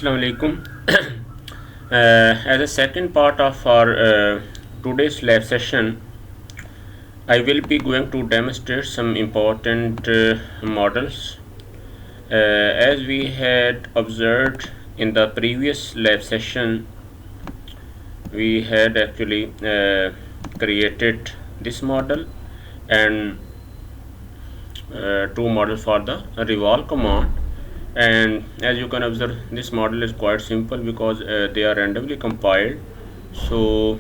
Assalamu alaikum. As a second part of our today's lab session, I will be going to demonstrate some important models. As we had observed in the previous lab session, we had actually created this model and two models for the revolve command. And as you can observe, this model is quite simple because they are randomly compiled. So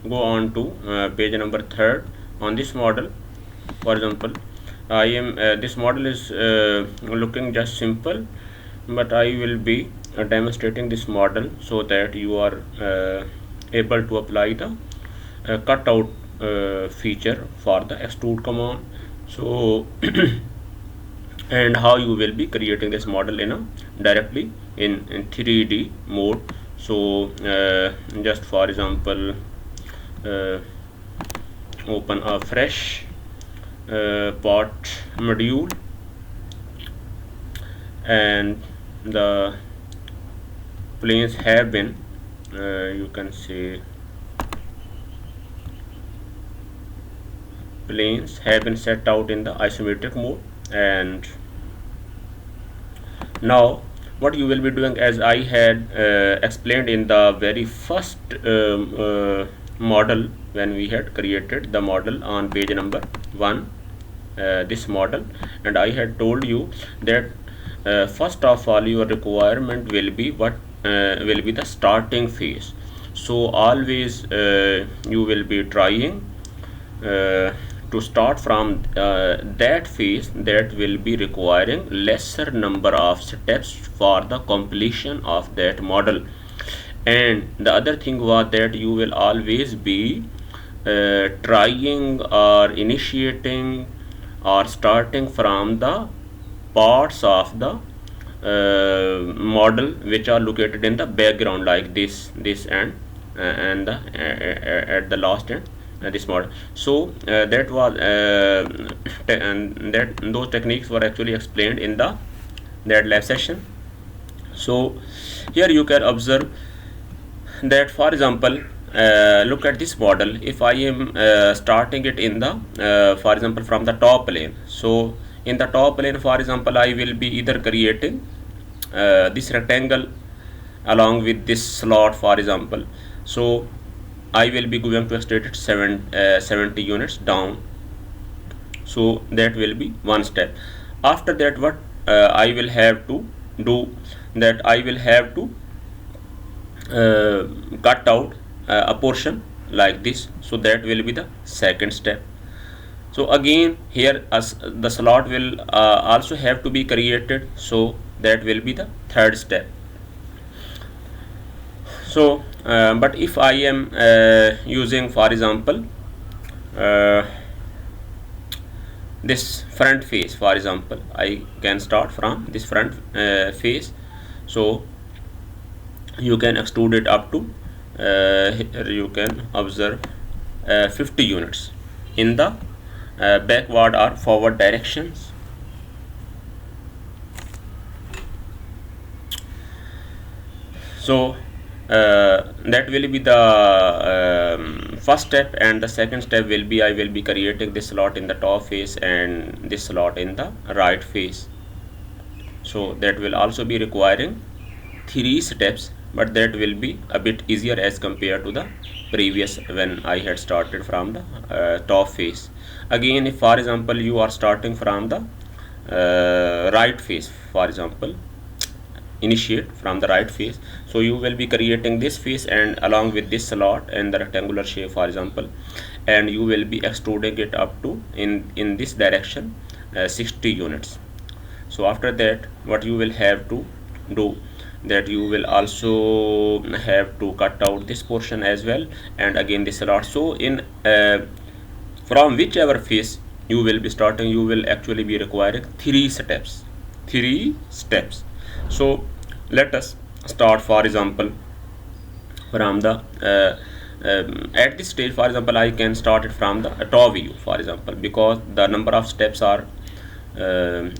go on to page number 3rd on this model. For example, I am this model is looking just simple, but I will be demonstrating this model so that you are able to apply the cutout feature for the extrude command. So and how you will be creating this model in a directly in 3D mode. So just for example, uh, open a fresh part module, and the planes have been you can say planes have been set out in the isometric mode. And now what you will be doing, as I had explained in the very first model, when we had created the model on page number 1, this model, and I had told you that first of all your requirement will be what will be the starting phase. So always you will be trying to start from that phase that will be requiring lesser number of steps for the completion of that model. And the other thing was that you will always be trying or initiating or starting from the parts of the model which are located in the background, like this and at the last end this model. So that was and that those techniques were actually explained in the that lab session. So here you can observe that, for example, look at this model. If I am starting it in the for example from the top plane, so in the top plane, for example, I will be either creating this rectangle along with this slot, for example. So I will be going to extrude it 70 units down. So that will be one step. After that, what I will have to do, that I will have to cut out a portion like this. So that will be the second step. So again here as the slot will also have to be created, so that will be the third step. So but if I am using, for example, this front face, for example, I can start from this front face. So you can extrude it up to here you can observe 50 units in the backward or forward directions. So that will be the first step, and the second step will be I will be creating this slot in the top face and this slot in the right face. So that will also be requiring 3 steps, but that will be a bit easier as compared to the previous when I had started from the top face. Again, if for example you are starting from the right face, for example, initiate from the right face, so you will be creating this face and along with this slot and the rectangular shape, for example, and you will be extruding it up to in this direction 60 units. So after that, what you will have to do, that you will also have to cut out this portion as well, and again this slot. So in from whichever face you will be starting, you will actually be requiring 3 steps. So let us start, for example, from the at this stage. For example, I can start it from the top view, for example, because the number of steps are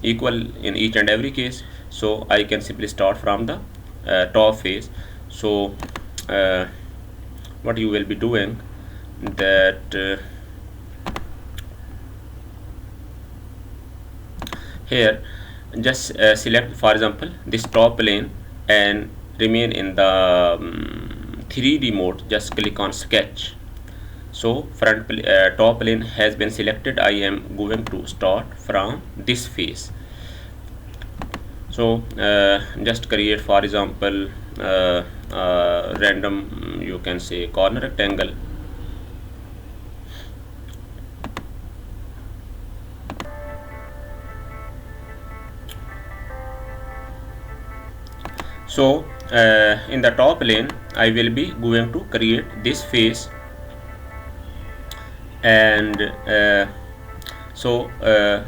equal in each and every case. So I can simply start from the top face. So what you will be doing that here just select for example this top plane and remain in the 3D mode. Just click on sketch. So top plane has been selected. I am going to start from this face. So just create for example random, you can say, corner rectangle. So in the top lane I will be going to create this face, and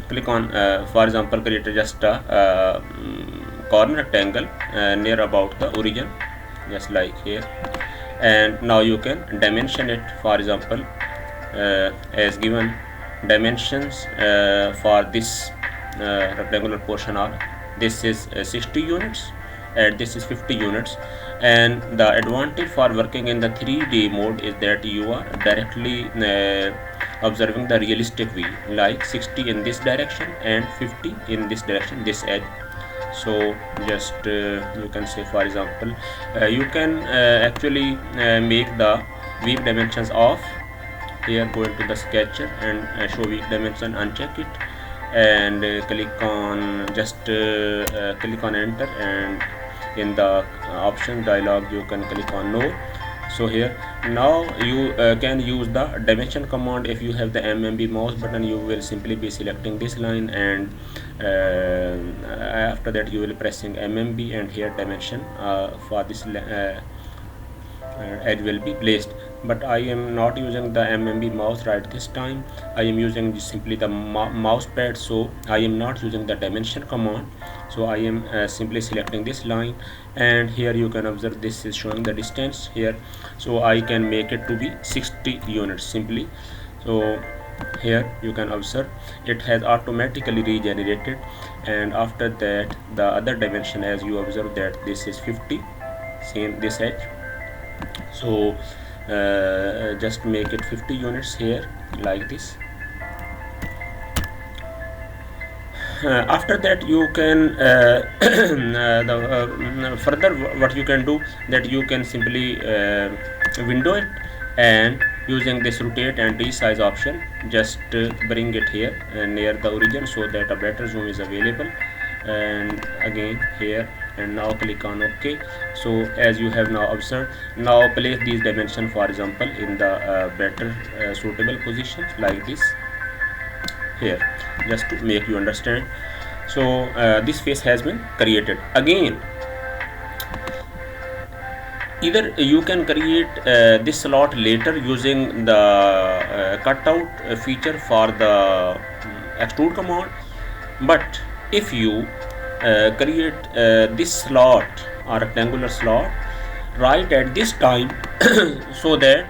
click on for example create just a corner rectangle near about the origin, just like here. And now you can dimension it. For example as given dimensions for this rectangular portion are, this is 60 units and this is 50 units. And the advantage for working in the 3D mode is that you are directly observing the realistic view, like 60 in this direction and 50 in this direction, this edge. So just you can say for example you can actually make the weak dimensions off. Here go into the sketcher and show weak dimension, uncheck it, and click on click on enter, and in the option dialog you can click on no. So here now you can use the dimension command. If you have the MMB mouse button, you will simply be selecting this line, and after that you will pressing MMB, and here dimension for this edge will be placed. But I am not using the MMB mouse right this time. I am using simply the mouse pad, so I am not using the dimension command. So I am simply selecting this line, and here you can observe this is showing the distance here. So I can make it to be 60 units simply. So here you can observe it has automatically regenerated, and after that the other dimension, as you observe that this is 50, same this edge. So just make it 50 units here like this. After that you can further what you can do, that you can simply window it, and using this rotate and resize option just bring it here near the origin so that a better zoom is available, and again here, and now click on OK. So as you have now observed, now place these dimensions for example in the better suitable position like this here, just to make you understand. So this face has been created. Again, either you can create this slot later using the cutout feature for the extrude command, but if you create this slot or rectangular slot right at this time so that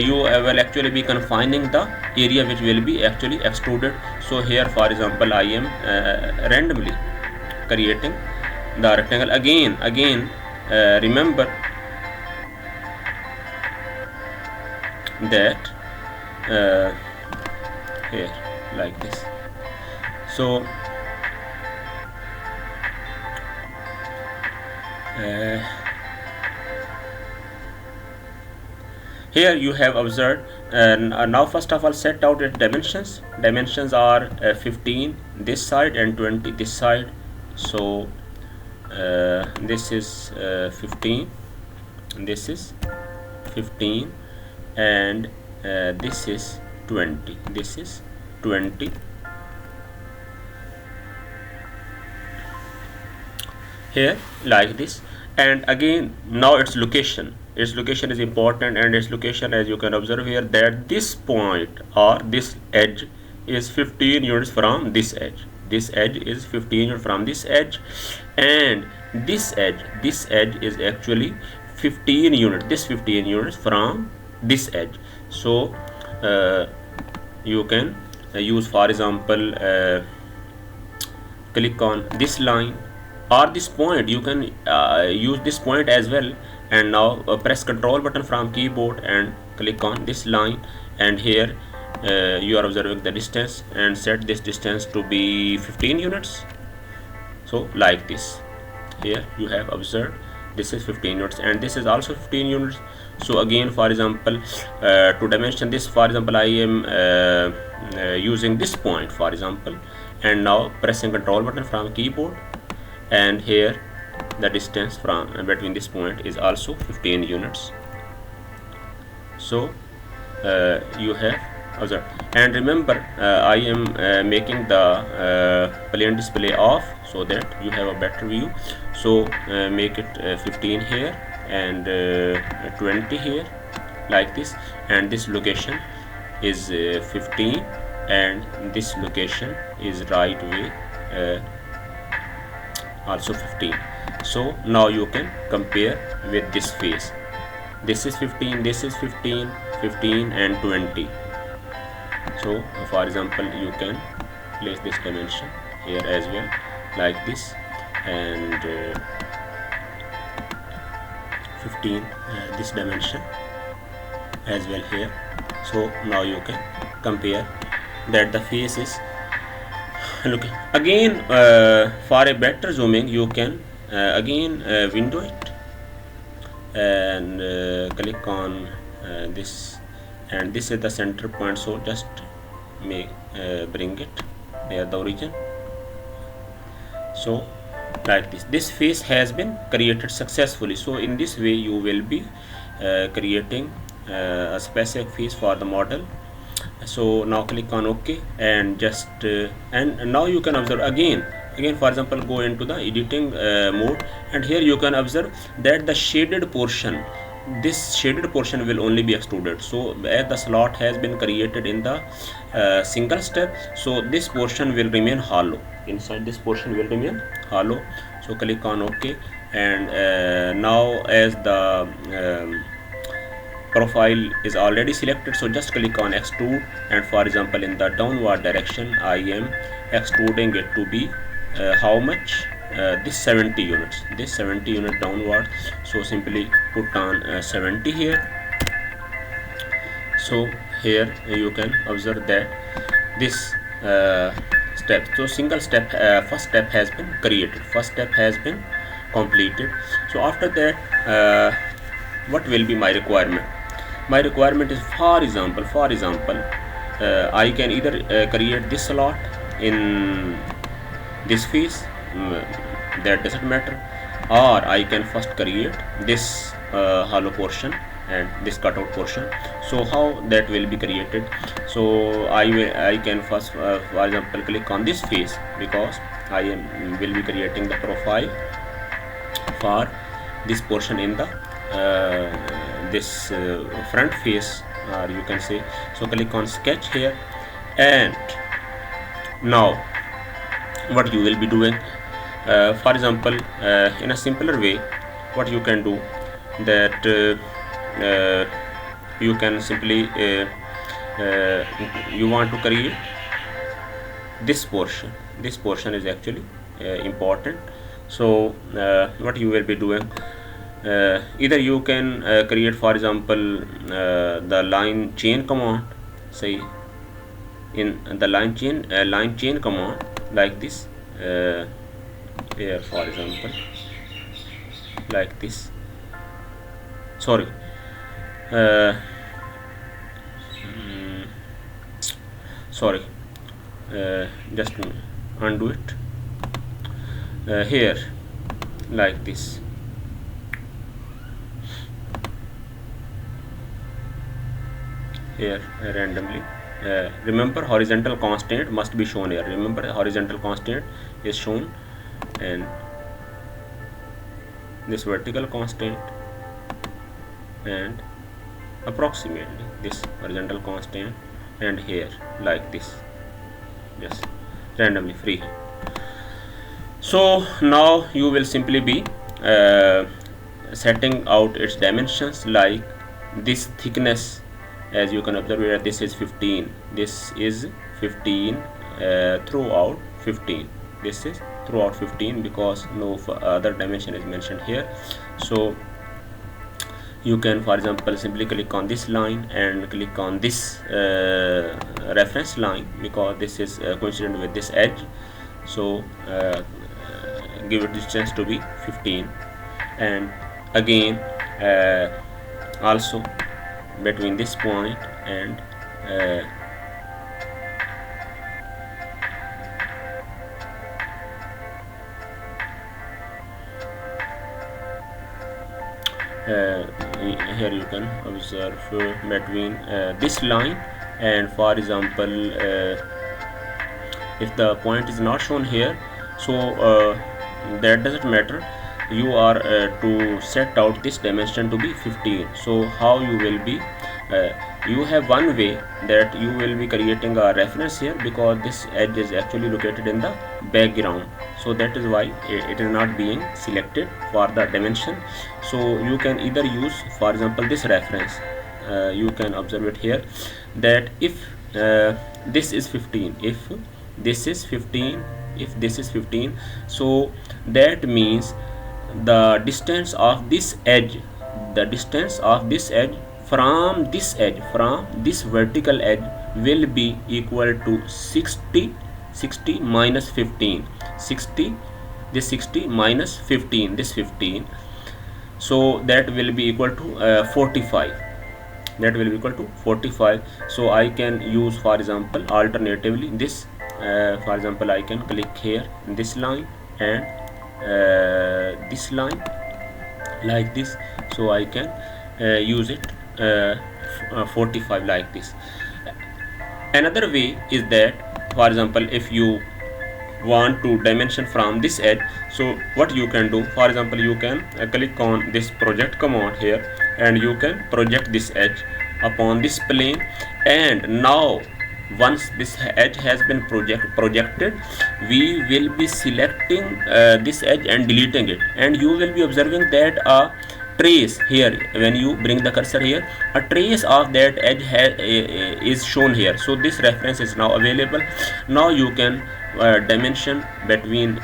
you will actually be confining the area which will be actually extruded. So here for example I am randomly creating the rectangle. Again remember that here like this. So here you have observed, and now first of all set out its dimensions. Dimensions are 15 this side and 20 this side. So this is 15, this is 15, and this is 20, this is 20. Here like this. And again now its location is important, and its location, as you can observe here, that this point or this edge is 15 units from this edge. This edge is 15 units from this edge, and this edge is actually 15 units, this 15 units from this edge. So you can use for example click on this line or this point, you can use this point as well. And now press Control button from keyboard and click on this line, and here you are observing the distance, and set this distance to be 15 units. So like this, here you have observed this is 15 units, and this is also 15 units. So again, for example, to dimension this, for example, I am using this point, for example, and now pressing Control button from keyboard, and here the distance from between this point is also 15 units. So you have observed. And remember, I am making the plane display off so that you have a better view. So make it 15 here and 20 here, like this, and this location is 15, and this location is right way also 15. So now you can compare with this face. This is 15, this is 15, 15 and 20. So for example, you can place this dimension here as well, like this, and 15 this dimension as well here. So now you can compare that the face is looking. Again, for a better zooming, you can again window it and click on this, and this is the center point. So just make bring it near the origin. So like this face has been created successfully. So in this way you will be creating a specific face for the model. So now click on OK, and just and now you can observe again, for example, go into the editing mode, and here you can observe that the shaded portion, this shaded portion will only be extruded. So as the slot has been created in the single step, so this portion will remain hollow. Inside this portion will remain hollow. So click on OK, and now as the profile is already selected, so just click on extrude, and for example in the downward direction I am extruding it to be how much, this 70 units, this 70 unit downward. So simply put on 70 here. So here you can observe that this step, so single step, first step has been created, first step has been completed. So after that, what will be my requirement? My requirement is, for example, I can either create this slot in this face, that doesn't matter, or I can first create this hollow portion and this cutout portion. So how that will be created? So I can first for example click on this face, because I will be creating the profile for this portion in the this front face, or you can say. So click on sketch here, and now what you will be doing, for example, in a simpler way, what you can do, that you can simply you want to create this portion. This portion is actually important. So what you will be doing, either you can create, for example, the line chain command, say in the line chain command, like this, here for example, like this, sorry, sorry, just undo it, here like this. Here randomly, remember horizontal constant must be shown here. Remember horizontal constant is shown, and this vertical constant, and approximately this horizontal constant, and here like this, just randomly free. So now you will simply be setting out its dimensions, like this thickness, as you can observe here, this is 15, this is 15 throughout 15, this is throughout 15 because no other dimension is mentioned here. So you can, for example, simply click on this line and click on this reference line because this is coincident with this edge. So give it distance to be 15, and again also between this point and here you can observe between this line and, for example, if the point is not shown here, so that doesn't matter. You are to set out this dimension to be 15. So how you will be you have one way that you will be creating a reference here because this edge is actually located in the background, so that is why it is not being selected for the dimension. So you can either use, for example, this reference. You can observe it here that if this is 15, if this is 15, if this is 15, so that means the distance of this edge, the distance of this edge from this edge, from this vertical edge, will be equal to 60 minus 15, 60, this 60 minus 15, this 15, so that will be equal to 45, that will be equal to 45. So I can use, for example, alternatively this, for example, I can click here in this line and this line like this, so I can use it 45 like this. Another way is that, for example, if you want to dimension from this edge, so what you can do, for example, you can click on this project command here and you can project this edge upon this plane, and now once this edge has been projected, we will be selecting this edge and deleting it, and you will be observing that a trace here, when you bring the cursor here, a trace of that edge is shown here. So this reference is now available. Now you can dimension between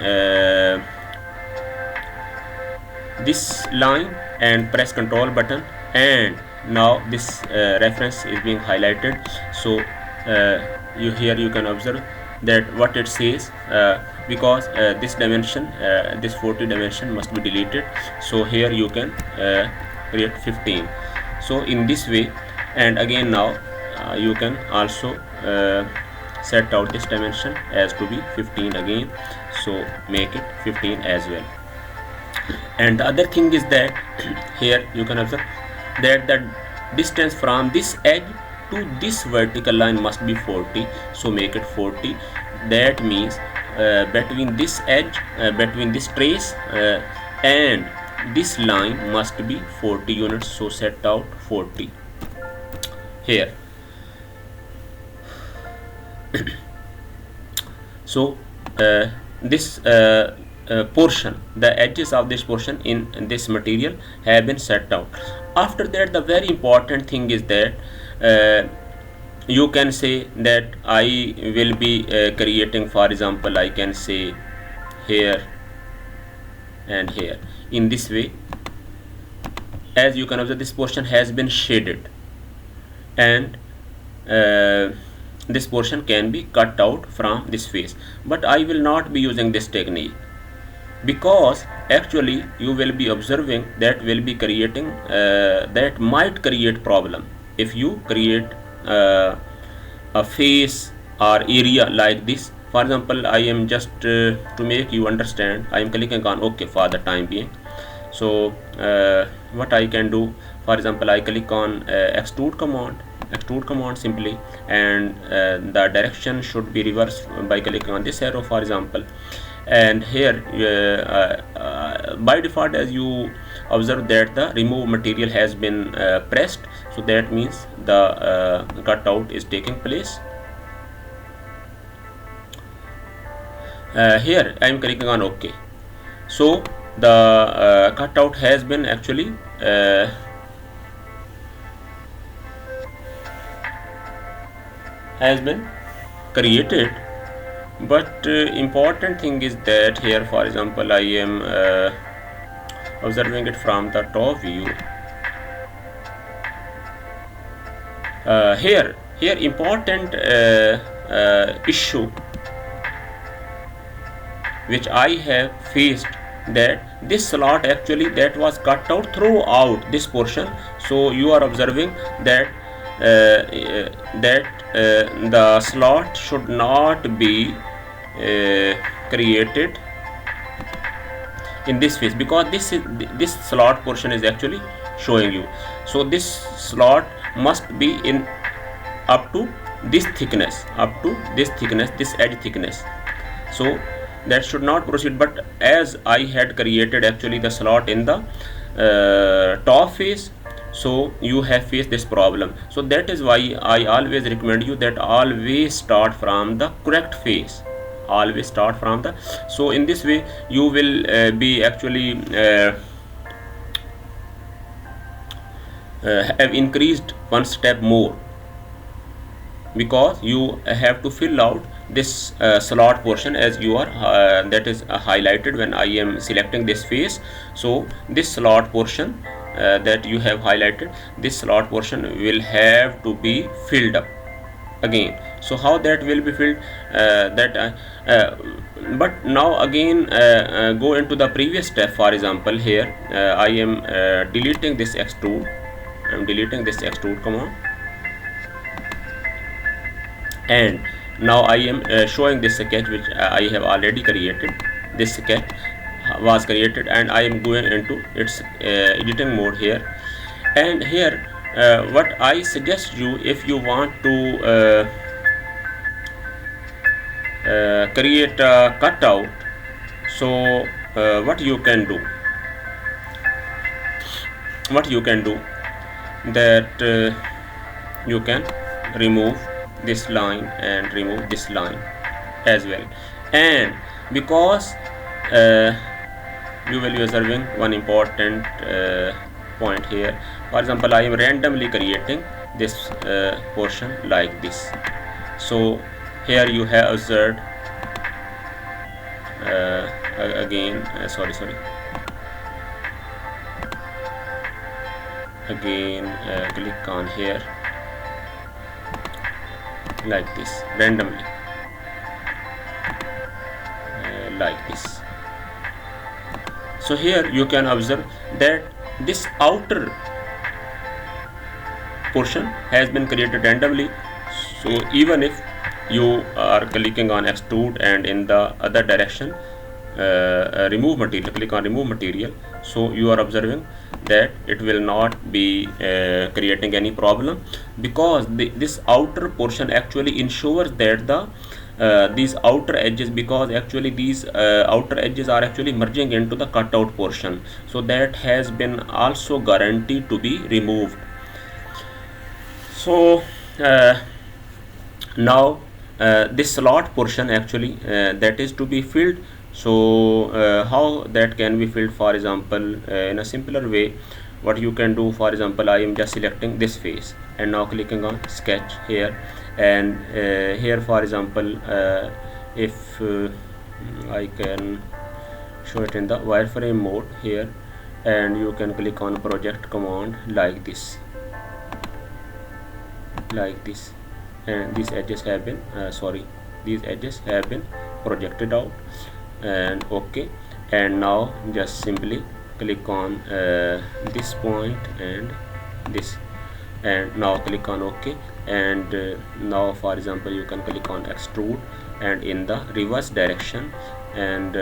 this line and press Ctrl button, and now this reference is being highlighted. So here you can observe that what it says, because this dimension, this 40 dimension must be deleted, so here you can create 15. So in this way, and again now you can also set out this dimension as to be 15 again, so make it 15 as well. And the other thing is that here you can observe that the distance from this edge to this vertical line must be 40, so make it 40. That means between this edge, between this trace and this line must be 40 units, so set out 40 here. So this portion, the edges of this portion in this material have been set out. After that, the very important thing is that you can say that I will be creating, for example, I can say here and here. In this way, as you can observe, this portion has been shaded, and this portion can be cut out from this face, but I will not be using this technique, because actually you will be observing that will be creating that might create problem if you create a face or area like this. For example, I am just to make you understand, I am clicking on OK for the time being. So what I can do, for example, I click on extrude command simply, and the direction should be reversed by clicking on this arrow, for example. And here by default, as you observe that the remove material has been pressed, so that means the cutout is taking place. Here I am clicking on OK, so the cutout has been actually created, But important thing is that here, for example, I am observing it from the top view. Here important issue which I have faced, that this slot actually that was cut out throughout this portion. So you are observing that the slot should not be created in this phase, because this slot portion is actually showing you. So this slot must be in up to this thickness, this edge thickness. So that should not proceed. But as I had created actually the slot in the top face, so you have faced this problem. So that is why I always recommend you that always start from the correct face, always start from the. So in this way you will be actually have increased one step more, because you have to fill out this slot portion as you are that is highlighted when I am selecting this face. So this slot portion that you have highlighted, this slot portion will have to be filled up again. So how that will be filled, but now again go into the previous step. For example, here I am deleting this extrude. I am deleting this extrude command, and now I am showing this sketch which I have already created. This sketch was created, and I am going into its editing mode here. And here what I suggest you, if you want to create a cutout, so what you can do, that you can remove this line and remove this line as well. And because you will be observing one important point here. For example, I am randomly creating this portion like this. So here you have observed again click on here like this, randomly like this. So here you can observe that this outer portion has been created randomly. So even if you are clicking on extrude and in the other direction remove material, click on remove material, so you are observing that it will not be creating any problem, because this outer portion actually ensures that these outer edges, because actually these outer edges are actually merging into the cutout portion, so that has been also guaranteed to be removed. So now this slot portion actually that is to be filled. So how that can be filled? For example, in a simpler way, what you can do, for example, I am just selecting this face and now clicking on sketch here, and here for example if I can show it in the wireframe mode here, and you can click on project command like this, and these edges have been projected out, and okay. And now just simply click on this point and this, and now click on OK. And now for example you can click on extrude and in the reverse direction, and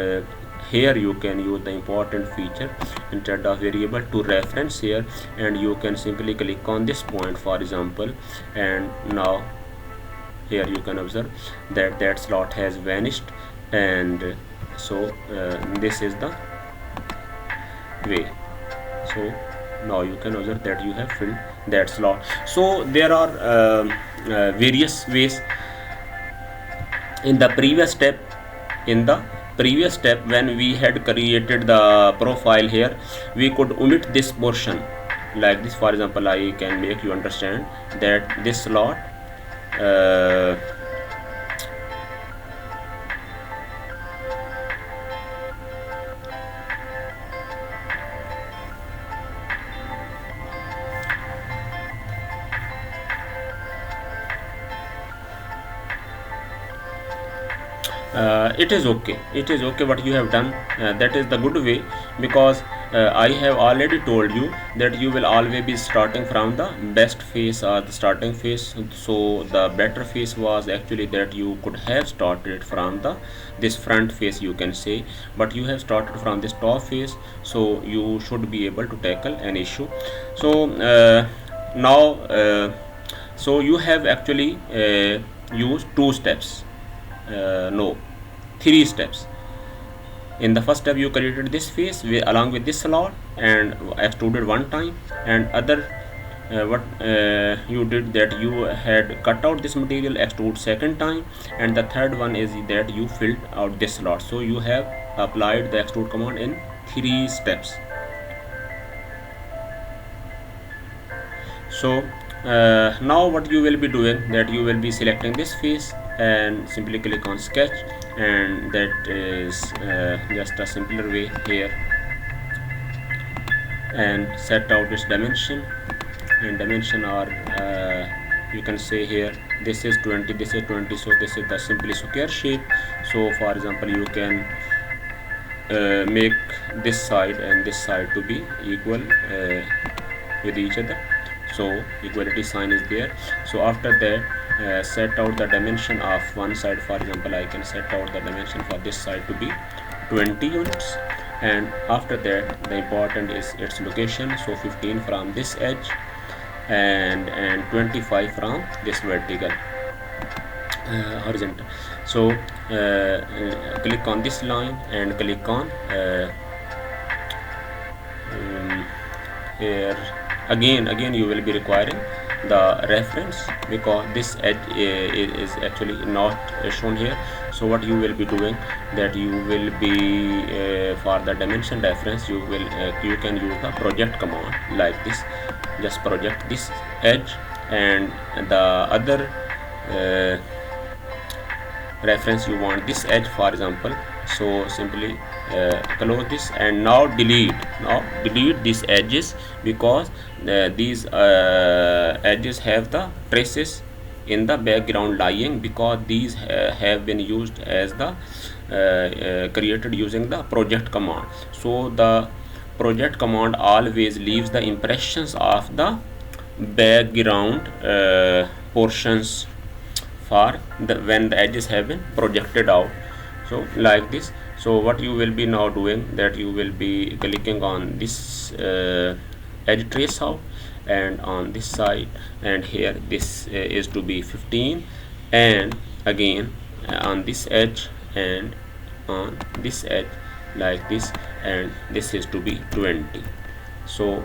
here you can use the important feature instead of variable to reference here, and you can simply click on this point for example, and now here you can observe that that slot has vanished. And so this is the way. So now you can observe that you have filled that slot. So there are various ways. In the previous step when we had created the profile here, we could omit this portion like this. For example, I can make you understand that this slot It is okay, it is okay what you have done. That is the good way, because I have already told you that you will always be starting from the best phase or the starting phase. So the better phase was actually that you could have started from the this front face, you can say, but you have started from this top face, so you should be able to tackle an issue. So now so you have actually used two steps, no, three steps. In the first step you created this face along with this slot and extruded one time, and other what you did that you had cut out this material, extrude second time, and the third one is that you filled out this slot. So you have applied the extrude command in three steps. So now what you will be doing, that you will be selecting this face and simply click on sketch, and that is just a simpler way here, and set out its dimension, and dimension are you can say here this is 20, this is 20, so this is the simply square shape. So for example you can make this side and this side to be equal with each other, so equality sign is there. So after that set out the dimension of one side. For example I can set out the dimension for this side to be 20 units, and after that the important is its location. So 15 from this edge and 25 from this vertical horizontal. So click on this line and click on here again you will be requiring the reference, because this edge is actually not shown here. So what you will be doing, that you will be for the dimension reference you will you can use the project command like this. Just project this edge, and the other reference you want this edge for example. So simply close this, and now delete these edges, because these edges have the traces in the background lying, because these have been used as the created using the project command. So the project command always leaves the impressions of the background portions for the when the edges have been projected out, so like this. So what you will be now doing, that you will be clicking on this edge trace out, and on this side, and here this is to be 15, and again on this edge and on this edge like this, and this is to be 20. So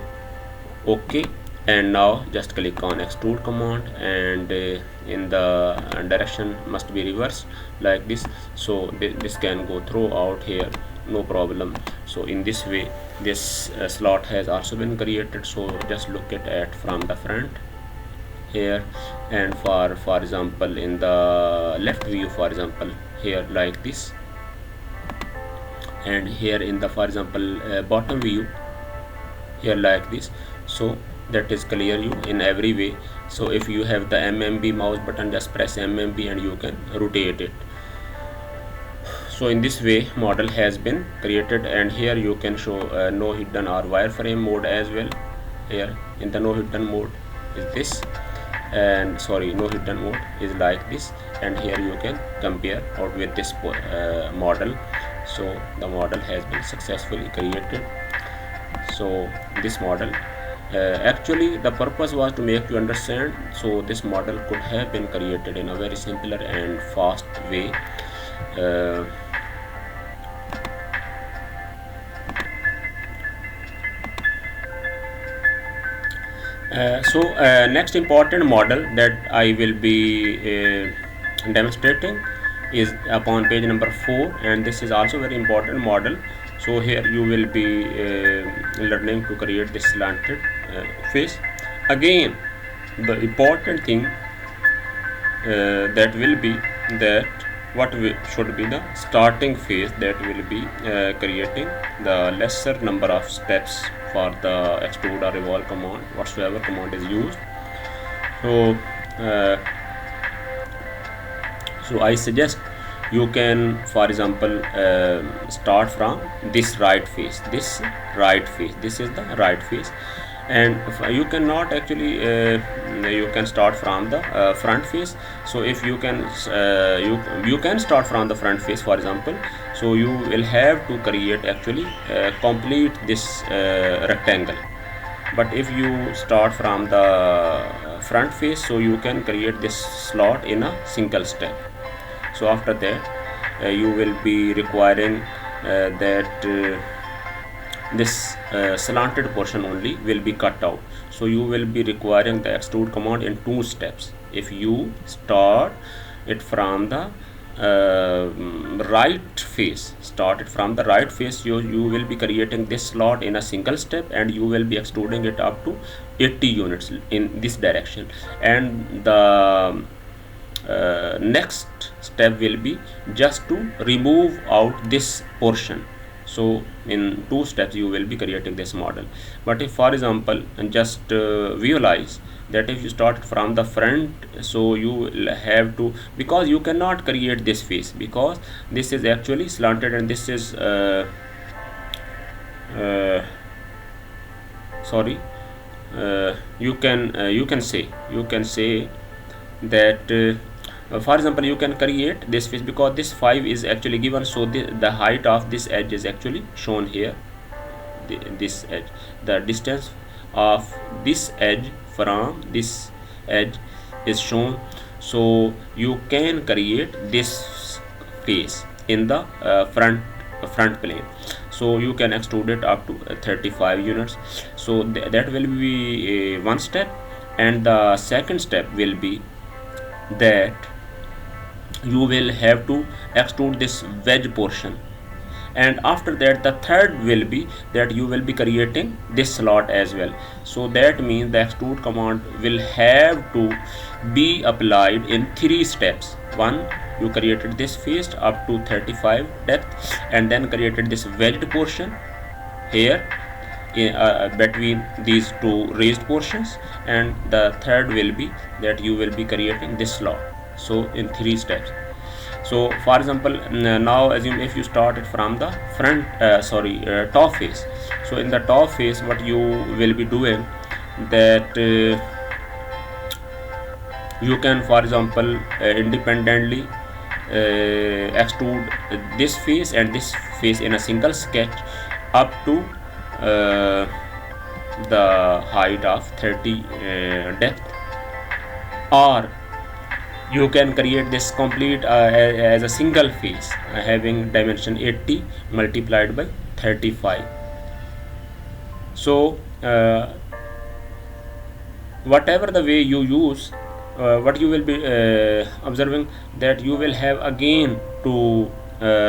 okay, and now just click on extrude command, and in the direction must be reversed like this. So this can go throughout here, no problem. So in this way this slot has also been created. So just look at from the front here, and for example in the left view, for example here like this, and here in the for example bottom view here like this. So that is clear you in every way. So if you have the MMB mouse button, just press MMB and you can rotate it. So in this way model has been created, and here you can show no hidden or wireframe mode as well. Here in the no hidden mode is this, and sorry, no hidden mode is like this, and here you can compare out with this model. So the model has been successfully created. So this model actually the purpose was to make you understand, so this model could have been created in a very simpler and fast way. Next important model that I will be demonstrating is upon page number 4, and this is also very important model. So here you will be learning to create this slanted face. Again the important thing that will be that what should be the starting phase, that will be creating the lesser number of steps for the extrude or revolve command, whatsoever command is used. So I suggest you can, for example, start from this right face, this is the right face. And you cannot actually you can start from the front face. So if you can you can start from the front face, for example. So you will have to create actually complete this rectangle. But if you start from the front face, so you can create this slot in a single step. So after that you will be requiring that this slanted portion only will be cut out. So you will be requiring the extrude command in 2 steps. If you start it from the right face, you will be creating this slot in a single step, and you will be extruding it up to 80 units in this direction. And the next step will be just to remove out this portion. So in 2 steps you will be creating this model. But if, for example, and just visualize that if you start from the front, so you will have to, because you cannot create this face because this is actually slanted, and this is sorry, you can say that for example, you can create this face because this 5 is actually given. So the height of this edge is actually shown here. This edge, the distance of this edge from this edge is shown. So you can create this face in the front plane. So you can extrude it up to 35 units. So that will be one step. And the second step will be that you will have to extrude this wedge portion. And after that, the third will be that you will be creating this slot as well. So that means the extrude command will have to be applied in 3 steps. One, you created this face up to 35 depth, and then created this wedged portion here between these 2 raised portions. And the third will be that you will be creating this slot. So in 3 steps. So for example, now assume if you started from the front top face. So in the top face, what you will be doing that you can, for example, independently extrude this face and this face in a single sketch up to the height of 30 depth. Or you can create this complete as a single face having dimension 80 multiplied by 35. So whatever the way you use, what you will be observing that you will have again to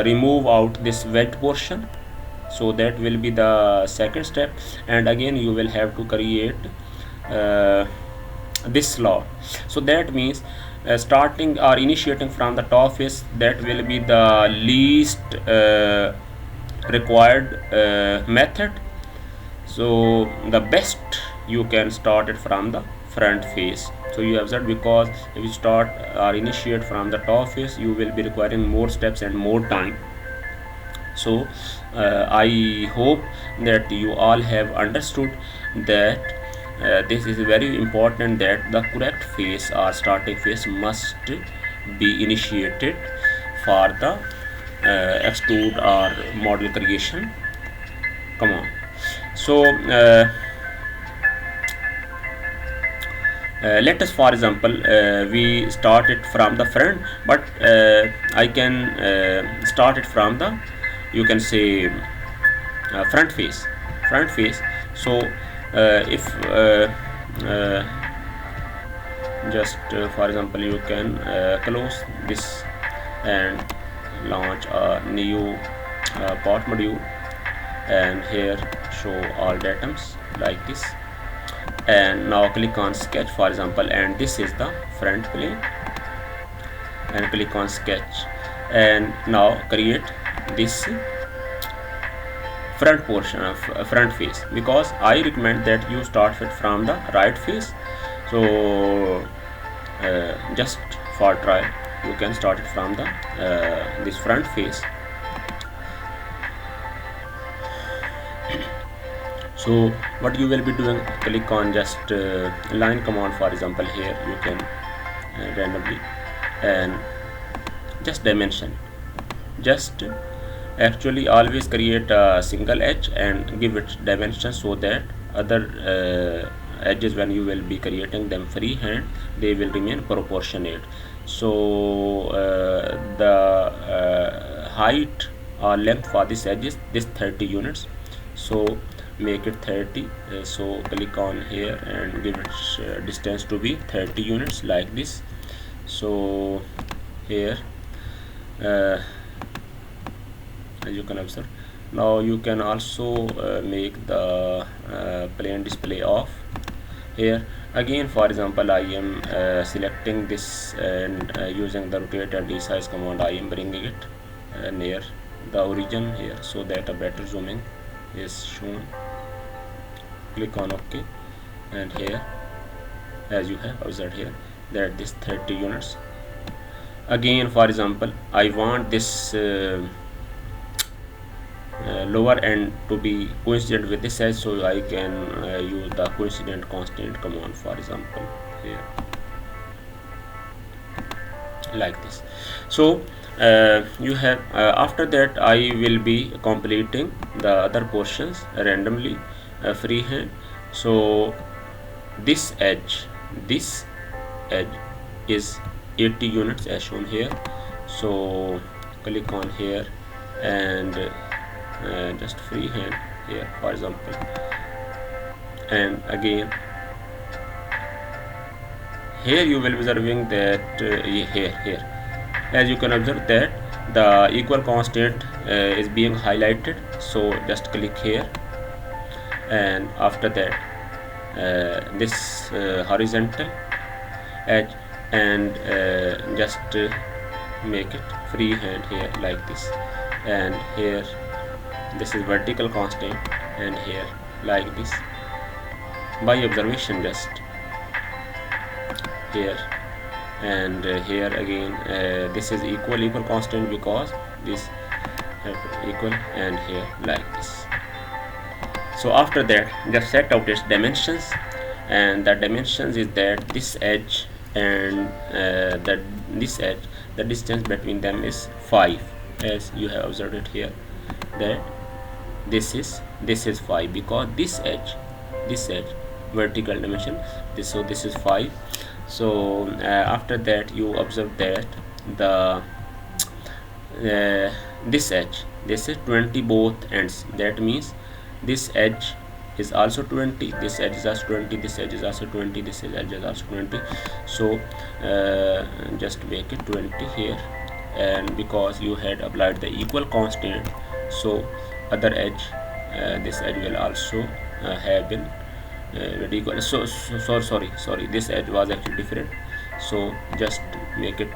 remove out this wedge portion. So that will be the second step. And again you will have to create this slot. So that means starting or initiating from the top face, that will be the least required method. So the best you can start it from the front face. So you observe, because if you start or initiate from the top face, you will be requiring more steps and more time. So I hope that you all have understood that this is very important, that the correct face or starting face must be initiated for the extrude or model creation. Come on. So let us, for example, we start it from the front, but I can start it from the, you can say, front face. So if just for example, you can close this and launch a new part module, and here show all datums like this. And now click on sketch, for example, and this is the front plane, and click on sketch, and now create this front portion of front face, because I recommend that you start it from the right face. So just for trial, you can start it from the this front face. So what you will be doing, click on just line command. For example, here you can randomly and just dimension, just actually always create a single edge and give it dimension, so that other edges, when you will be creating them freehand, they will remain proportionate. So the height or length for this edge is this 30 units, so make it 30. So click on here and give its distance to be 30 units like this. So here uh, as you can observe, now you can also make the plane display off. Here again, for example, I am selecting this and using the rotate and resize command, I am bringing it near the origin here, so that a better zooming is shown. Click on OK, and here, as you have observed here, that this 30 units. Again, for example, I want this lower end to be coincident with this edge, so I can use the coincident constant command, for example, here like this. So you have after that I will be completing the other portions randomly freehand. So this edge is 80 units as shown here. So click on here and just freehand here, for example, and again here you will be observing that here as you can observe that the equal constant is being highlighted. So just click here, and after that this horizontal edge, and just make it freehand here like this, and here this is vertical constant, and here like this by observation, just here and here again this is equal constant because this equal, and here like this. So after that just set out its dimensions, and the dimensions is that this edge and this edge, the distance between them is 5, as you have observed it here, that this is 5, because this edge vertical dimension, so this is 5. So after that you observe that the this edge, this is 20 both ends, that means this edge is also 20, this edge is also 20, this edge is also 20, this edge is also 20. So just make it 20 here, and because you had applied the equal constant, so other edge this edge will also have been equal. So sorry, this edge was actually different, so just make it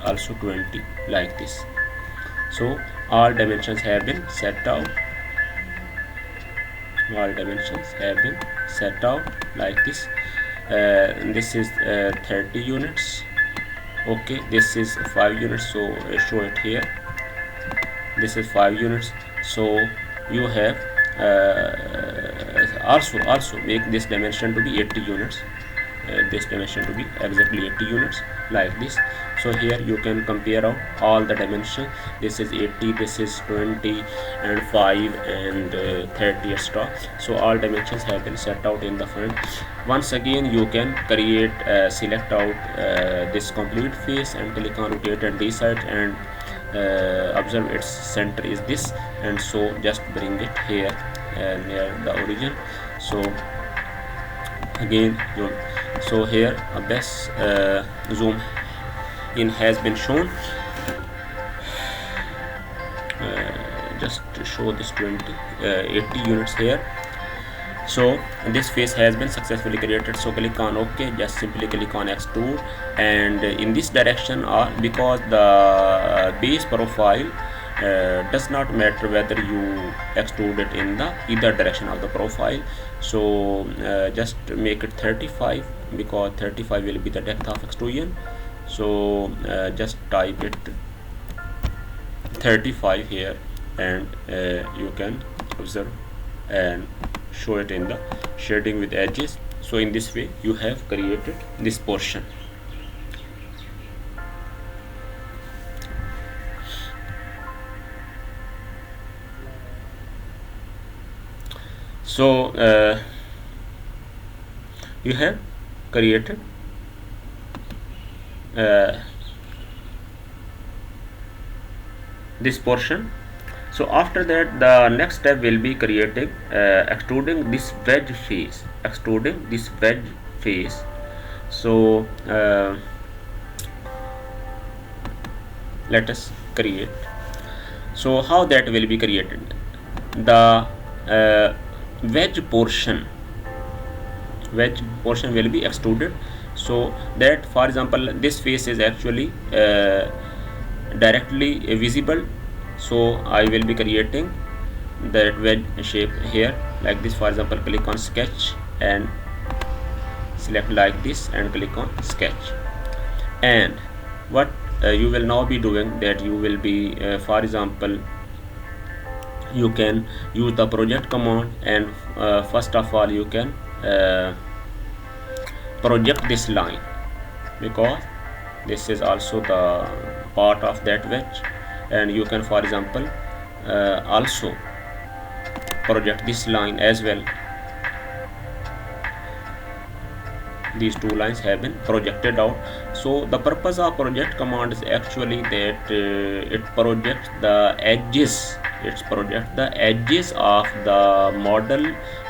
also 20 like this. So all dimensions have been set out, like this. This is 30 units. Okay, this is 5 units, so show it here. This is 5 units, so you have also make this dimension to be 80 units, this dimension to be exactly 80 units like this. So here you can compare out all the dimensions. This is 80, this is 20 and 5 and 30 extra. So all dimensions have been set out in the front. Once again you can create select out this complete face and click on rotate and resize, and observe its center is this, and so just bring it here near the origin. So again zoom. So here a best zoom in has been shown. Just to show this 80 units here. So this face has been successfully created. So click on OK, just simply click on extrude, and in this direction, because the base profile does not matter whether you extrude it in the either direction of the profile. So just make it 35, because 35 will be the depth of extrusion, So just type it 35 here, and you can observe and show it in the shading with edges. So in this way you have created this portion. So you have created uh, this portion. So after that, the next step will be creating extruding this wedge face, extruding this wedge face. So let us create. So how that will be created? The wedge portion will be extruded, so that, for example, this face is actually directly visible. So I will be creating that wedge shape here like this. For example, click on sketch and select like this and click on sketch. And what you will now be doing, that you will be for example, you can use the project command, and first of all you can project this line, because this is also the part of that wedge. And you can, for example, also project this line as well. These two lines have been projected out. So the purpose of project command is actually that it projects the edges, of the model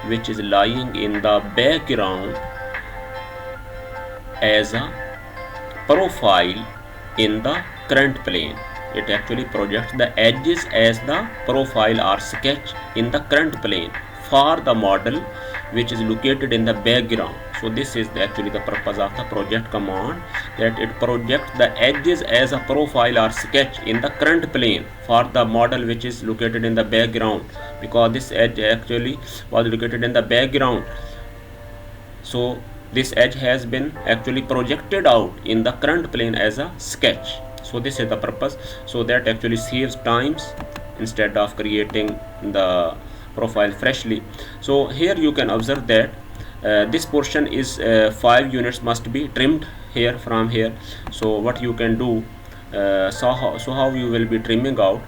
which is lying in the background as a profile in the current plane. It actually projects the edges as the profile or sketch in the current plane for the model which is located in the background. So this is actually the purpose of the project command, that it projects the edges as a profile or sketch in the current plane for the model which is located in the background, because this edge actually was located in the background. So this edge has been actually projected out in the current plane as a sketch. So this is the purpose, so that actually saves times instead of creating the profile freshly. So here you can observe that this portion is 5 units must be trimmed here from here. So what you can do, so how you will be trimming out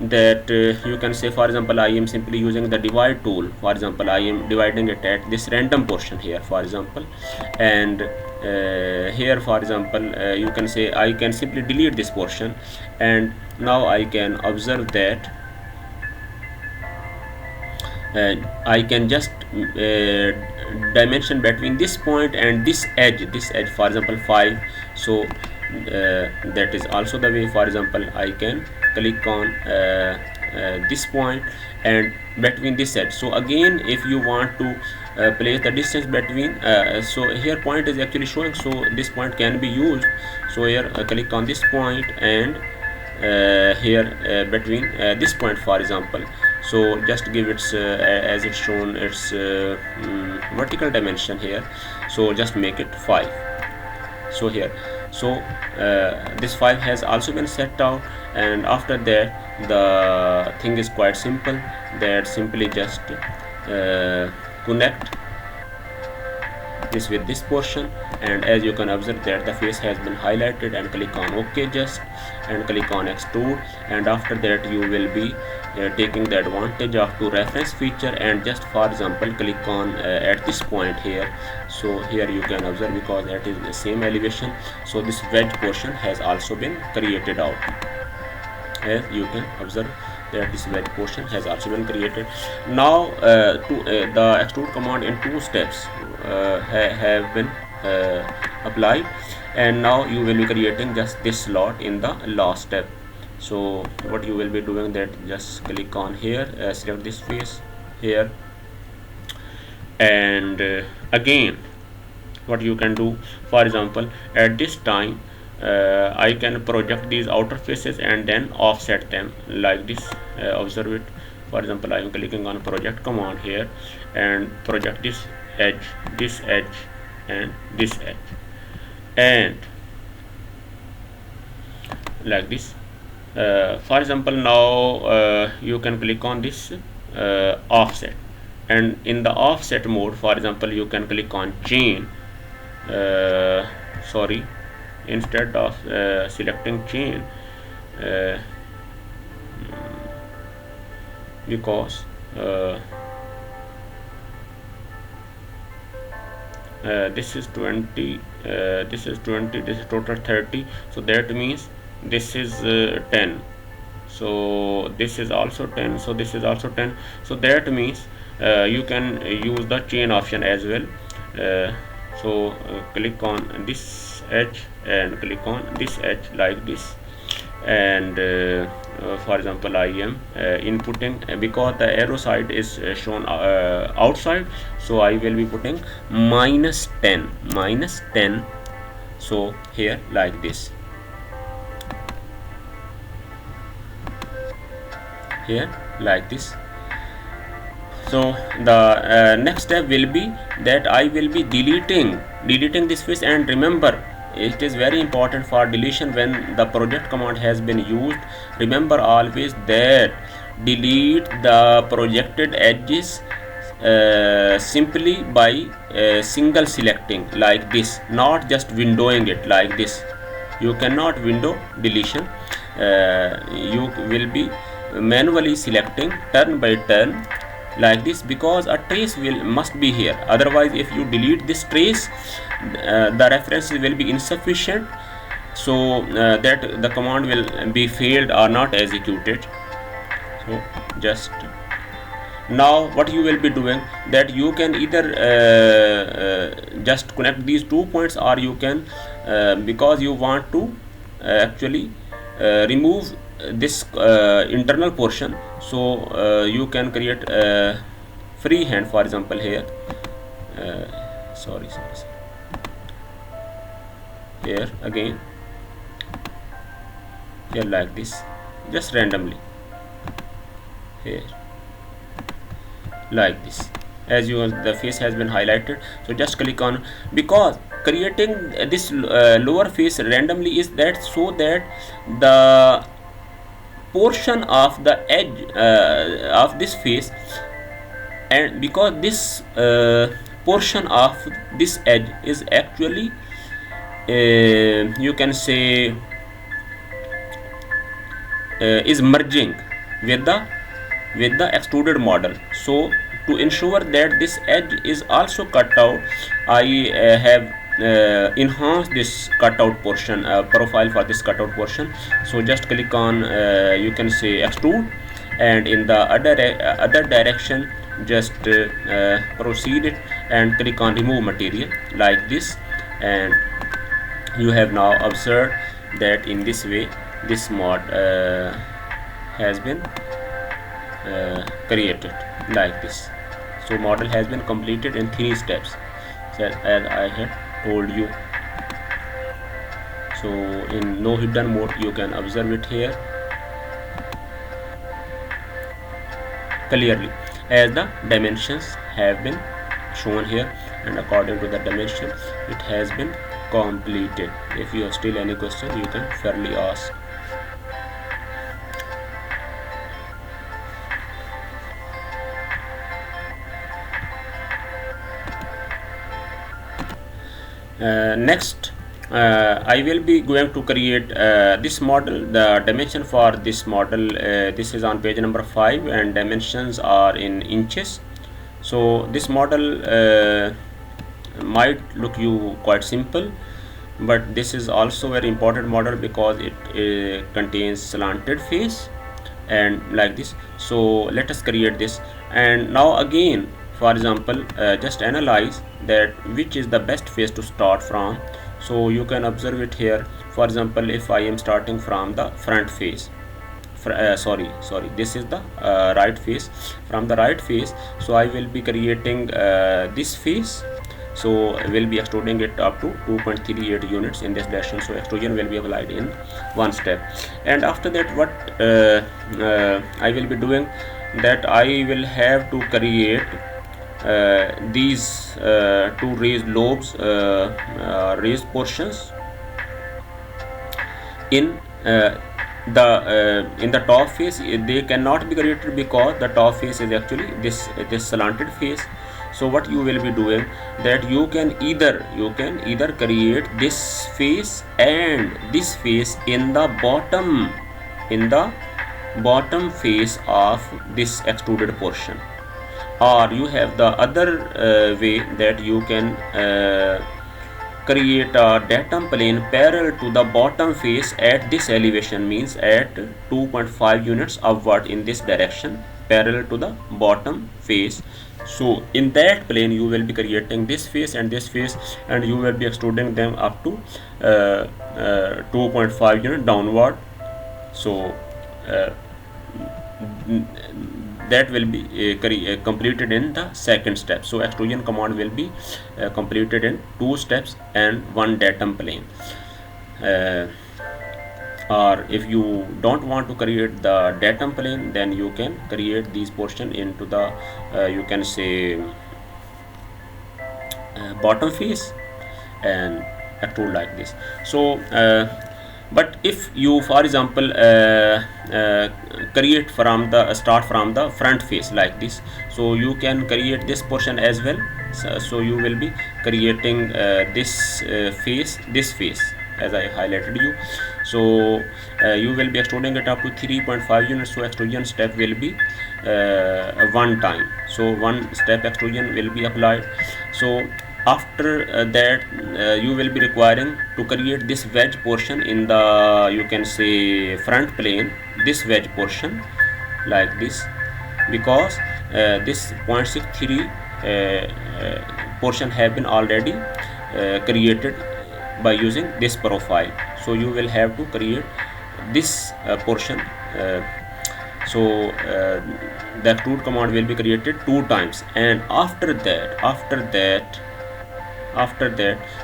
that, you can say, for example, I am simply using the divide tool. For example, I am dividing it at this random portion here, for example, and here, for example, you can say I can simply delete this portion, and now I can observe that I can just dimension between this point and this edge, for example 5. So that is also the way. For example, I can click on this point and between this edge. So again, if you want to place the distance between, so here point is actually showing, so this point can be used. So here click on this point, and here between this point, for example, so just give its as it's shown its vertical dimension here. So just make it 5. So here, so this 5 has also been set out, and after that the thing is quite simple, that simply just connect this with this portion. And as you can observe that the face has been highlighted, and click on OK just, and click on extrude. And after that you will be taking the advantage of to reference feature, and just, for example, click on at this point here. So here you can observe, because that is the same elevation, so this wedge portion has also been created out. As you can observe that this wedge portion has also been created. Now the extrude command in 2 steps have been applied, and now you will be creating just this slot in the last step. So what you will be doing, that just click on here, select this face here, and again what you can do, for example, at this time I can project these outer faces and then offset them like this. Observe it. For example, I am clicking on project command here and project this edge, and this edge, and like this. For example, now you can click on this offset, and in the offset mode, for example, you can click on chain. Sorry, instead of selecting chain, uh, because this is 20, this is 20, this is total 30, so that means this is 10, so this is also 10, so this is also 10, so that means you can use the chain option as well. Click on this edge and click on this edge like this, and for example, I am inputting, because the arrow side is shown outside, so I will be putting -10, so here like this, here like this. So the next step will be that I will be deleting this face. And remember, it is very important for deletion when the project command has been used. Remember always that delete the projected edges simply by single selecting like this, not just windowing it like this. You cannot window deletion. You will be manually selecting turn by turn like this, because a trace must be here. Otherwise, if you delete this trace, the reference will be insufficient, so that the command will be failed or not executed. So just now what you will be doing, that you can either just connect these 2 points, or you can because you want to actually remove this internal portion, so you can create a freehand, for example here, sorry, here again, here like this, just randomly here like this. As you the face has been highlighted, so just click on, because creating this lower face randomly is that so that the portion of the edge of this face, and because this portion of this edge is actually you can say is merging with the extruded model. So to ensure that this edge is also cut out, I have enhanced this cutout portion profile for this cutout portion. So just click on you can say extrude, and in the other direction just proceed it and click on remove material like this, and you have now observed that in this way this mod has been created like this. So model has been completed in 3 steps, as I had told you. So in no hidden mode you can observe it here clearly, as the dimensions have been shown here, and according to the dimension it has been completed. If you have still any question, you can fairly ask. Next I will be going to create this model. The dimension for this model, this is on page number 5, and dimensions are in inches. So this model might look you quite simple, but this is also very important model because it contains slanted face and like this. So let us create this, and now again, for example, just analyze that which is the best face to start from. So you can observe it here. For example, if I am starting from the front face, sorry, this is the right face. From the right face, so I will be creating this face. So will be extruding it up to 2.38 units in this direction. So extrusion will be applied in one step, and after that what I will be doing, that I will have to create these two raised lobes, raised portions in uh, in the top face they cannot be created because the top face is actually this slanted face. So what you will be doing, that you can either create this face and this face in the bottom face of this extruded portion, or you have the other way that you can create a datum plane parallel to the bottom face at this elevation, means at 2.5 units upward in this direction, parallel to the bottom face. So in that plane you will be creating this face and this face, and you will be extruding them up to 2.5 unit downward. So uh, that will be completed in the second step. So extrusion command will be completed in 2 steps and 1 datum plane. uh, or if you don't want to create the datum plane, then you can create these portion into the you can say bottom face and extrude like this. So but if you, for example, create from the start from the front face like this, so you can create this portion as well. So you will be creating this face as I highlighted you. So you will be extruding it up to 3.5 units. So extrusion step will be one time, so one step extrusion will be applied. So after that you will be requiring to create this wedge portion in the, you can say, front plane, this wedge portion like this, because this 0.63 portion have been already created by using this profile. So you will have to create this portion. The extrude command will be created 2 times, and after that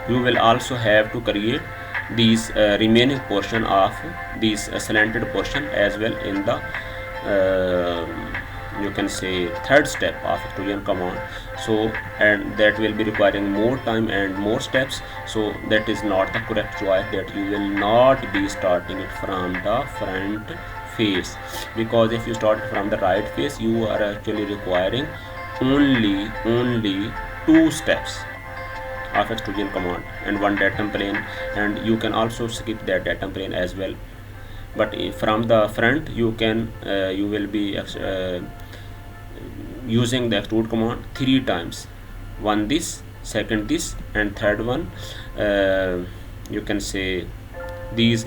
you will also have to create these remaining portion of these slanted portion as well in the you can say third step of extrusion command. So and that will be requiring more time and more steps. So that is not the correct choice, that you will not be starting it from the front face, because if you start from the right face you are actually requiring only 2 steps of extrusion command and 1 datum plane, and you can also skip that datum plane as well. But from the front you can you will be using the extrude command 3 times, one this, second this, and third one you can say these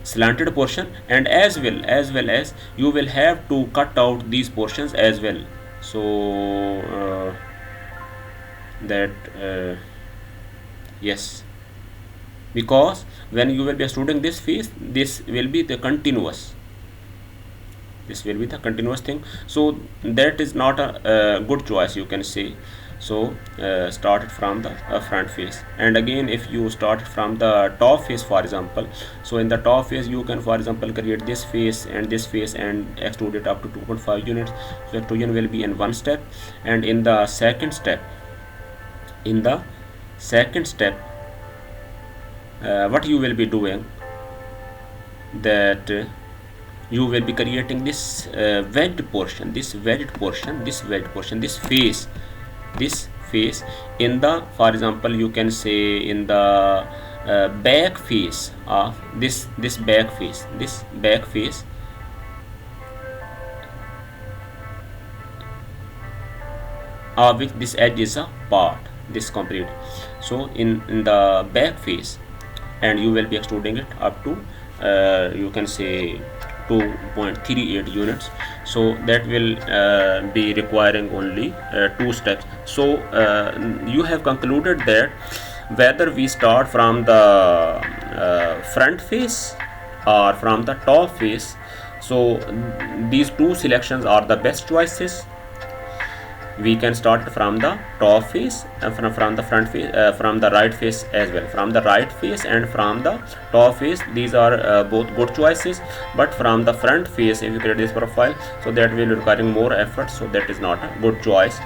slanted portion, and as well as you will have to cut out these portions as well. So that yes, because when you will be extruding this face, this will be the continuous thing. So that is not a good choice, you can say. So start it from the front face, and again if you start from the top face, for example, so in the top face you can, for example, create this face and extrude it up to 2.5 units. So extrusion will be in 1 step, and in the second step what you will be doing, that you will be creating this wedged portion, this face in the, for example, you can say in the back face of this back face of which this edge is a part, this complete. So in the back face, and you will be extruding it up to you can say 2.38 units. So that will be requiring only 2 steps. So you have concluded that whether we start from the front face or from the top face, so these 2 selections are the best choices. We can start from the top face and from the front face, from the right face as well. From the right face and from the top face, these are both good choices. But from the front face, if you create this profile, so that will requiring more effort, so that is not a good choice.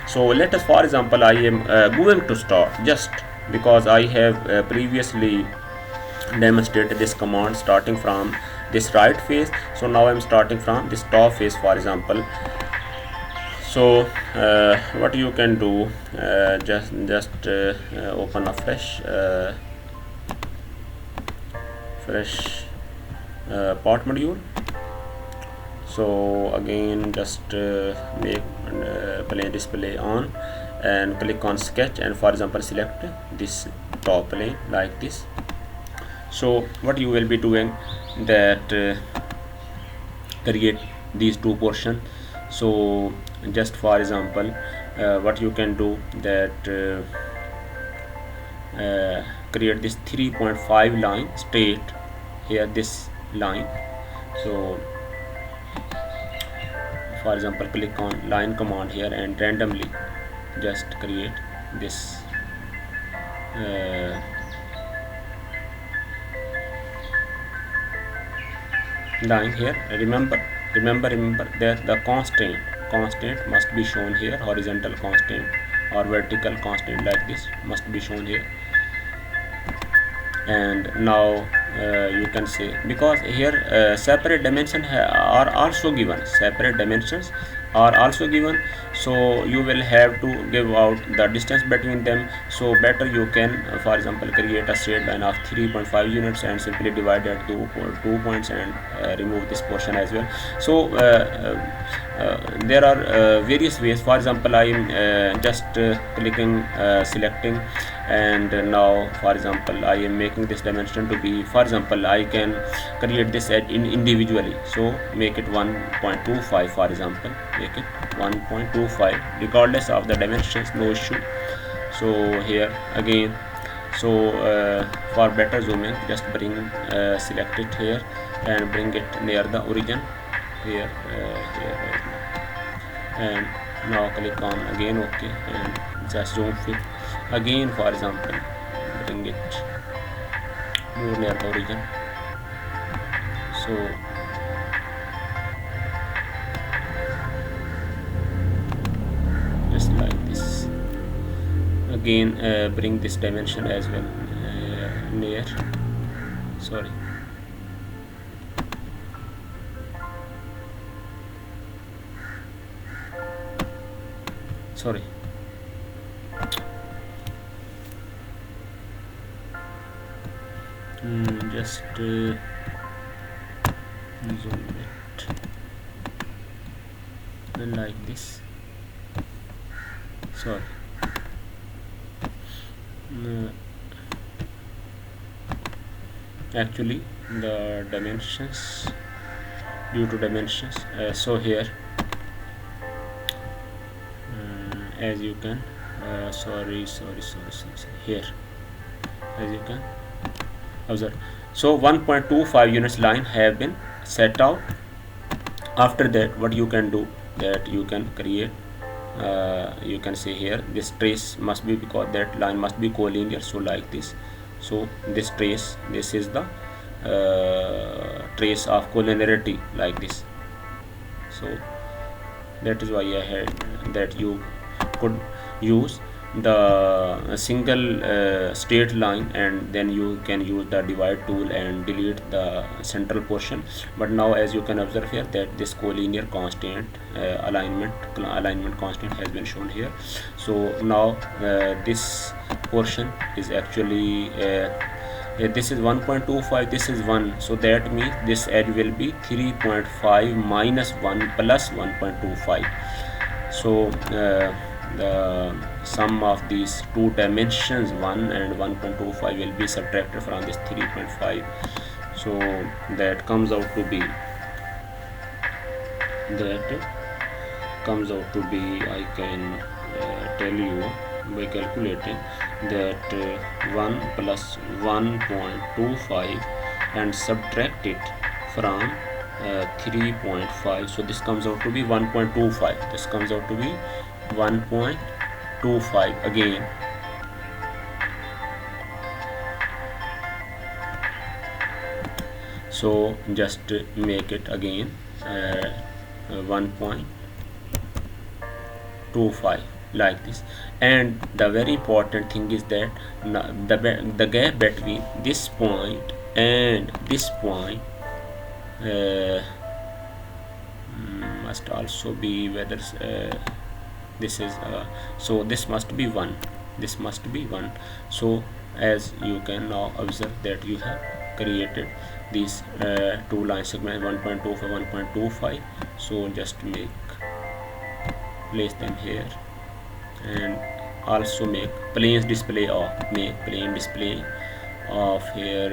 So let us, for example, I am going to start, just because I have previously demonstrate this command starting from this right face. So now I'm starting from this top face, for example. So what you can do, just open a fresh part module. So again, just make plane display on and click on sketch, and for example select this top plane like this. So what you will be doing, that create these two portions. So just for example, what you can do, that create this 3.5 line straight here, this line. So for example, click on line command here and randomly just create this line here. Remember that the constant must be shown here. Horizontal constant or vertical constant like this must be shown here. And now you can say, because here separate dimensions are also given, so you will have to give out the distance between them. So better you can, for example, create a straight line of 3.5 units and simply divide that to 2 points and remove this portion as well. So there are various ways. For example, I am just clicking selecting, and now for example I am making this dimension to be, for example I can create this edge individually. So make it 1.25, for example, make it 1.25 regardless of the dimensions, no issue. So here again, so for better zooming, just bring select it here and bring it near the origin here, here, and now click on again OK, and just zoom fit again. For example, bring it more near the origin. So just like this. Again bring this dimension as well near, sorry, just zoom it like this, sorry. Actually the dimensions, due to dimensions, so here as you can sorry, here as you can observe. So 1.25 units line have been set out. After that, what you can do, that you can create, you can say here this trace must be, because that line must be collinear, so like this. So this trace, this is the trace of collinearity like this. So that is why I had that you could use the single straight line, and then you can use the divide tool and delete the central portion. But now as you can observe here, that this collinear constant alignment constant has been shown here. So now this portion is actually this is 1.25, this is 1, so that means this edge will be 3.5 minus 1 plus 1.25. So the sum of these two dimensions 1 and 1.25 will be subtracted from this 3.5. so that comes out to be I can tell you by calculating that 1 plus 1.25 and subtract it from 3.5, so this comes out to be 1.25. This comes out to be 1.25 again. So just make it again 1.25 like this. And the very important thing is that the gap between this point and this point must also be whether this is so this must be 1, this must be 1. So as you can now observe that you have created these two line segments 1.25 1.25. so just place them here, and also make plain display of here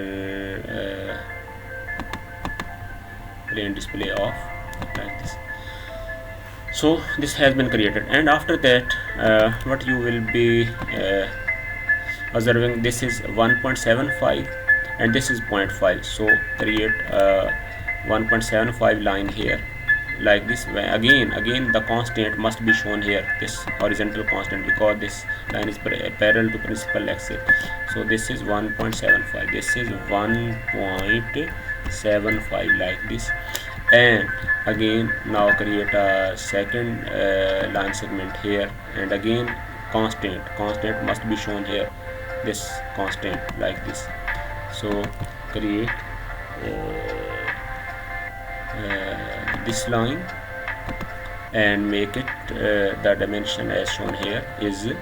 plain display of like this. So this has been created, and after that what you will be observing, this is 1.75 and this is 0.5. so create a 1.75 line here like this. Again the constant must be shown here, this horizontal constant, because this line is parallel to principal axis. so this is 1.75, this is 1.75 like this. And again now create a second line segment here, and again constant must be shown here, this constant like this. so create this line and make it the dimension as shown here is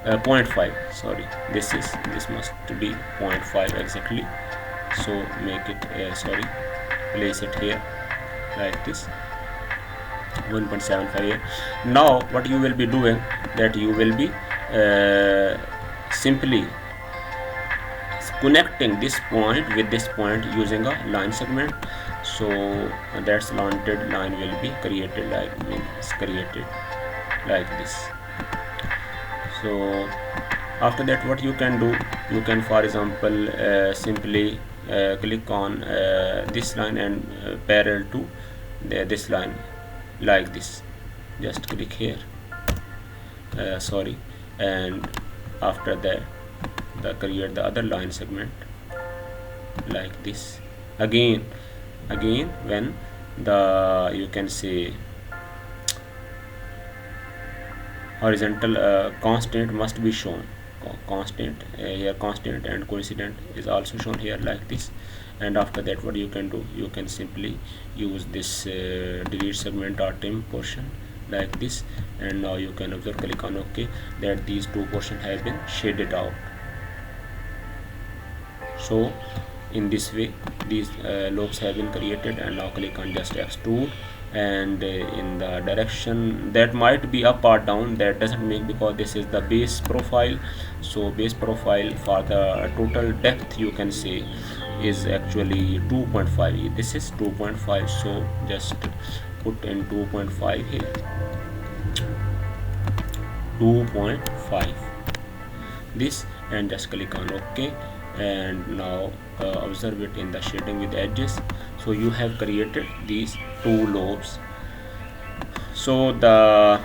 0.5. sorry, this must be 0.5 exactly. so make it place it here like this, 1.75 here. Now what you will be doing, that you will be simply connecting this point with this point using a line segment. so that slanted line will be created like this. so after that what you can do, you can for example simply click on this line and parallel to this line like this, just click here and after that create the other line segment like this. again when the you can say horizontal constant must be shown, constant here, constant and coincident is also shown here like this. and after that what you can do, you can simply use this delete segment or trim portion like this, and now you can observe, click on OK, that these two portions have been shaded out. so in this way these lobes have been created, and now click on just extrude, and in the direction that might be up or down, that doesn't make, because this is the base profile. so base profile for the total depth you can say is actually 2.5, this is 2.5. so just put in 2.5 here, 2.5 this, and just click on OK, and now observe it in the shading with edges. so you have created these two lobes. so the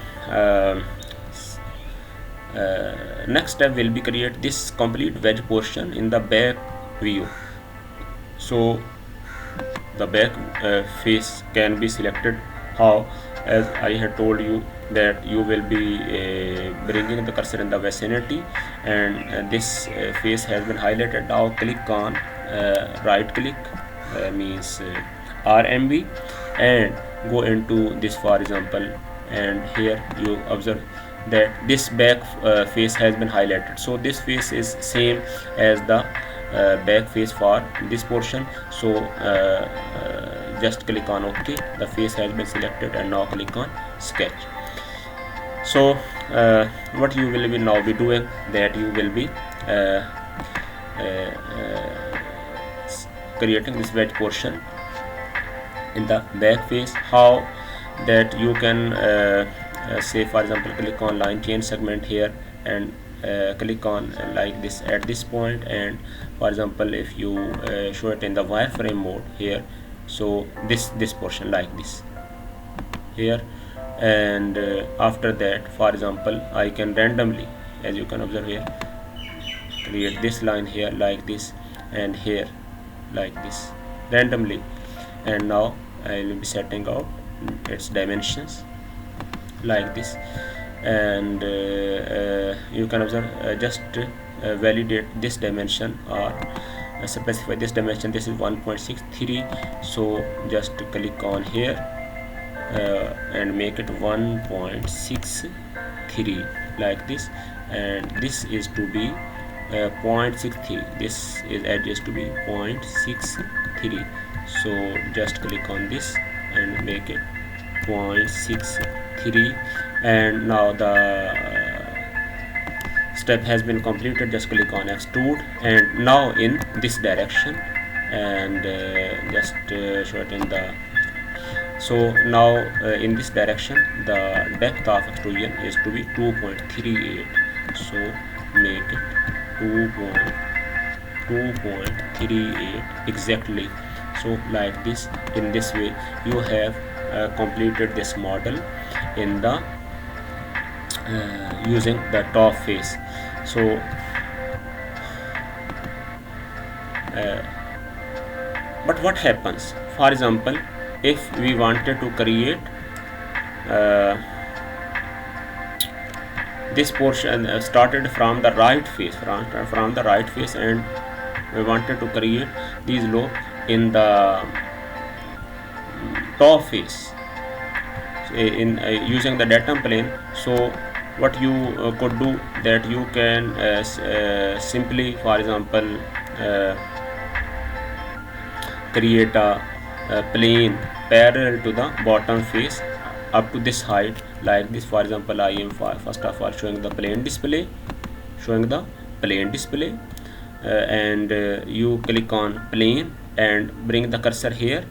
next step will be create this complete wedge portion in the back view. so the back face can be selected. How? As I had told you that you will be bringing the cursor in the vicinity, and this face has been highlighted. Now click on right click means RMB, and go into this for example, and here you observe that this back face has been highlighted. so this face is same as the back face for this portion. so just click on OK, the face has been selected, and now click on sketch. so what you will be now be doing, that you will be creating this wedge portion in the back face. How? That you can say for example, click on line change segment here, and click on like this at this point, and for example if you show it in the wireframe mode here, so this portion like this here, and after that for example I can randomly, as you can observe here, create this line here like this, and here like this randomly, and now I will be setting out its dimensions like this, and you can observe just validate this dimension, or specify this dimension. This is 1.63, so just click on here and make it 1.63 like this, and this is to be 0.63. This is adjust to be 0.63, so just click on this and make it 0.63, and now the step has been completed. Just click on extrude, and now in this direction, and just shorten the. So now in this direction the depth of extrusion is to be 2.38, so make it 2.38 exactly. So like this, in this way you have completed this model in the using the top face. So but what happens, for example, if we wanted to create this portion started from the right face, from the right face, and we wanted to create these loop in the top face in using the datum plane. So what you could do, that you can simply, for example, create a plane parallel to the bottom face up to this height like this. For example, I am first of all showing the plane display, and you click on plane and bring the cursor here,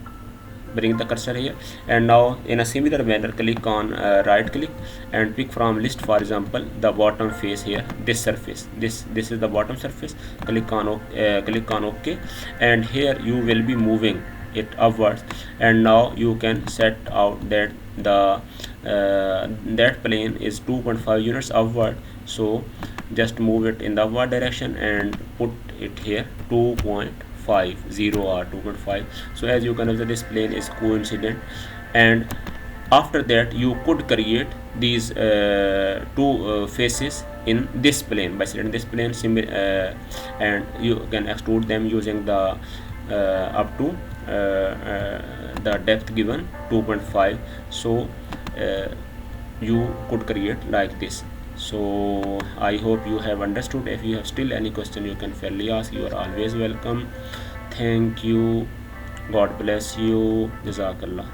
and now in a similar manner click on right click and pick from list, for example, the bottom face here, this surface, this is the bottom surface. Click on OK, and here you will be moving it upwards, and now you can set out that the that plane is 2.5 units upward. So just move it in the upward direction and put it here 2.50 or 2.5. so as you can observe, this plane is coincident, and after that you could create these two faces in this plane by selecting this plane, and you can extrude them using the up to the depth given 2.5. so you could create like this. So I hope you have understood. If you have still any question, you can fairly ask. You are always welcome. Thank you. God bless you. Jazakallah.